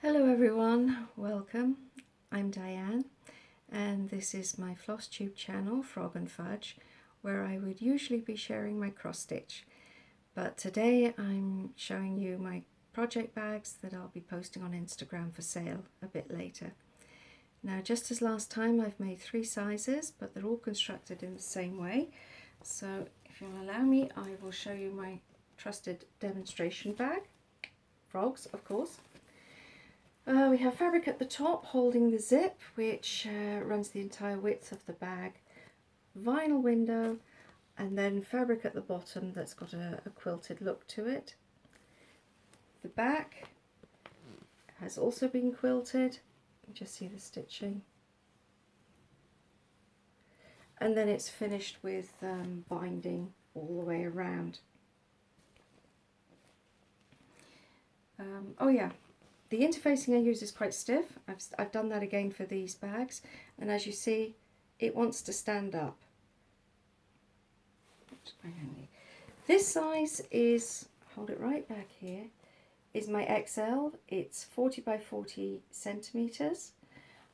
Hello everyone, welcome. I'm Diane and this is my flosstube channel, Frog and Fudge, where I would usually be sharing my cross stitch. But today I'm showing you my project bags that I'll be posting on Instagram for sale a bit later. Now, just as last time, I've made 3 sizes, but they're all constructed in the same way. So if you'll allow me, I will show you my trusted demonstration bag. Frogs, of course. We have fabric at the top holding the zip, which runs the entire width of the bag, vinyl window, and then fabric at the bottom that's got a quilted look to it. The back has also been quilted. You can just see the stitching. And then it's finished with binding all the way around. Oh yeah. The interfacing I use is quite stiff. I've done that again for these bags, and as you see, it wants to stand up. This size is, hold it right back here, is my XL. It's 40 by 40 centimeters.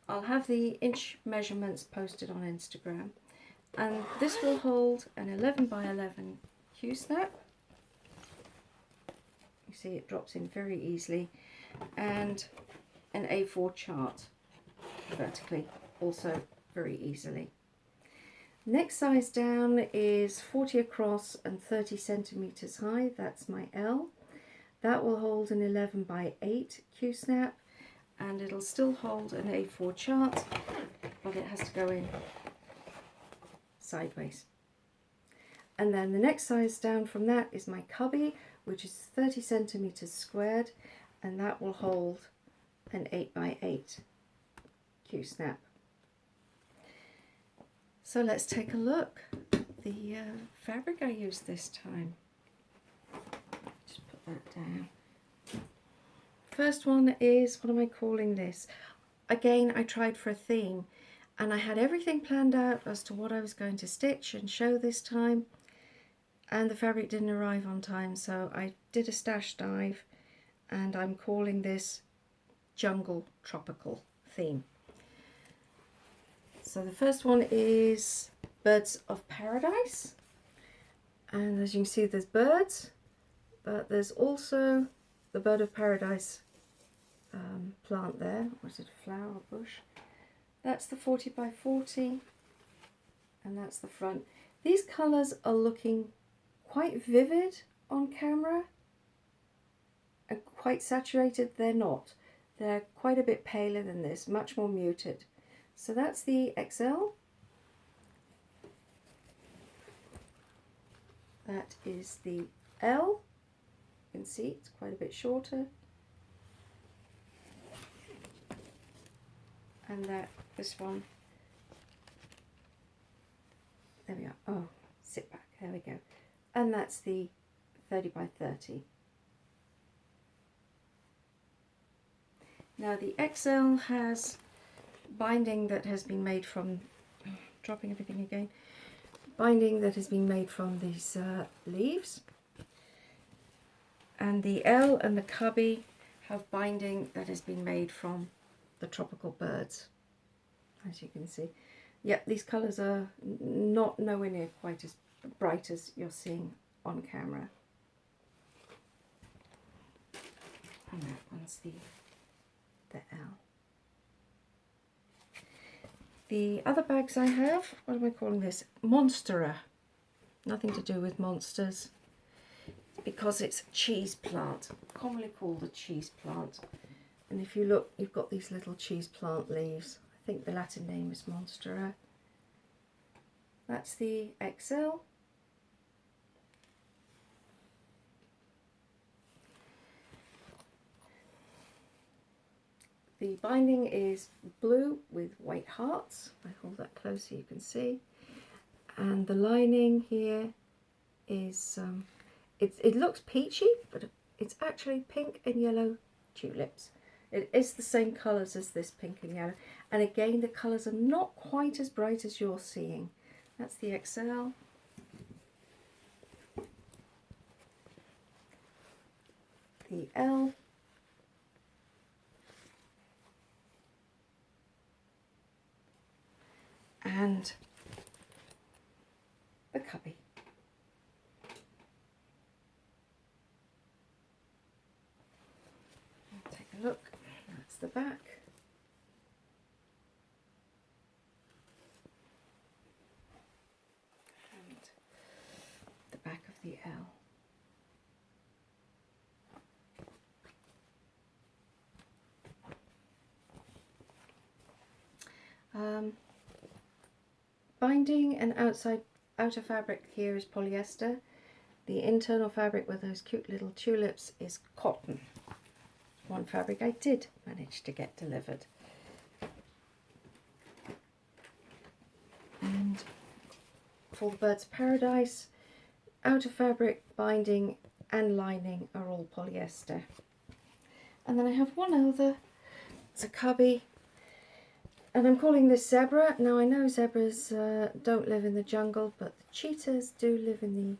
I'll have the inch measurements posted on Instagram, and this will hold an 11 by 11 Q-snap. You see it drops in very easily. And an A4 chart vertically, also very easily. Next size down is 40 across and 30 centimeters high. That's my L. That will hold an 11 by 8 Q-snap, and it'll still hold an A4 chart, but it has to go in sideways. And then the next size down from that is my cubby, which is 30 centimeters squared, and that will hold an 8 by 8 Q-snap. So let's take a look at the fabric I used this time. Just put that down. First one is, what am I calling this? Again, I tried for a theme, and I had everything planned out as to what I was going to stitch and show this time, and the fabric didn't arrive on time, so I did a stash dive, and I'm calling this Jungle Tropical Theme. So the first one is Birds of Paradise, and as you can see, there's birds, but there's also the Bird of Paradise plant there. Or is it a flower or bush? That's the 40 by 40, and that's the front. These colours are looking quite vivid on camera and quite saturated. They're not. They're quite a bit paler than this, much more muted. So that's the XL. That is the L. You can see it's quite a bit shorter. And this one, there we are. Oh, sit back, there we go. And that's the 30 by 30. Now the XL has binding that has been made from, dropping everything again, binding that has been made from these leaves. And the L and the cubby have binding that has been made from the tropical birds, as you can see. Yeah, these colours are not nowhere near quite as bright as you're seeing on camera. And that one's the L. The other bags I have, what am I calling this? Monstera. Nothing to do with monsters, because it's a cheese plant, commonly called a cheese plant. And if you look, you've got these little cheese plant leaves. I think the Latin name is Monstera. That's the XL. The binding is blue with white hearts. I hold that close so you can see. And the lining here is, it looks peachy, but it's actually pink and yellow tulips. It is the same colours as this pink and yellow. And again, the colours are not quite as bright as you're seeing. That's the XL. The L. and the cubby. Take a look, that's the back. And the back of the L. Binding and outer fabric here is polyester. The internal fabric with those cute little tulips is cotton. One fabric I did manage to get delivered. And for the Bird's Paradise, outer fabric, binding and lining are all polyester. And then I have one other, it's a cubby. And I'm calling this Zebra. Now I know zebras don't live in the jungle, but the cheetahs do live in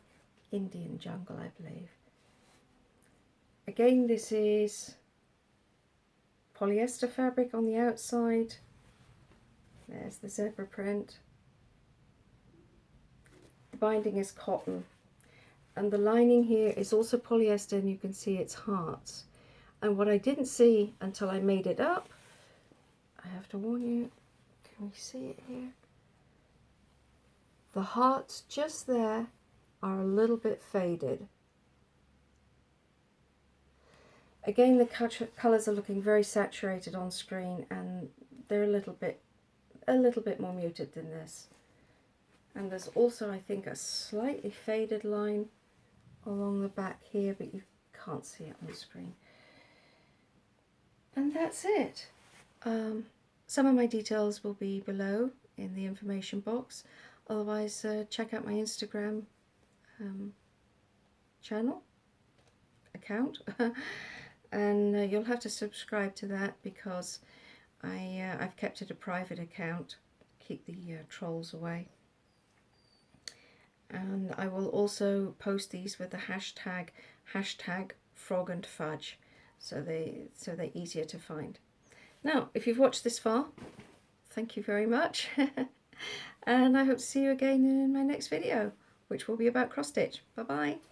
the Indian jungle, I believe. Again, this is polyester fabric on the outside. There's the zebra print. The binding is cotton. And the lining here is also polyester, and you can see it's hearts. And what I didn't see until I made it up, I have to warn you, can we see it here? The hearts just there are a little bit faded. Again, the colours are looking very saturated on screen, and they're a little bit more muted than this. And there's also, I think, a slightly faded line along the back here, but you can't see it on screen. And that's it. Some of my details will be below in the information box. Otherwise, check out my Instagram account, and you'll have to subscribe to that because I've kept it a private account, keep the trolls away. And I will also post these with the hashtag frog and fudge, so they're easier to find. Now, if you've watched this far, thank you very much. And I hope to see you again in my next video, which will be about cross stitch. Bye bye.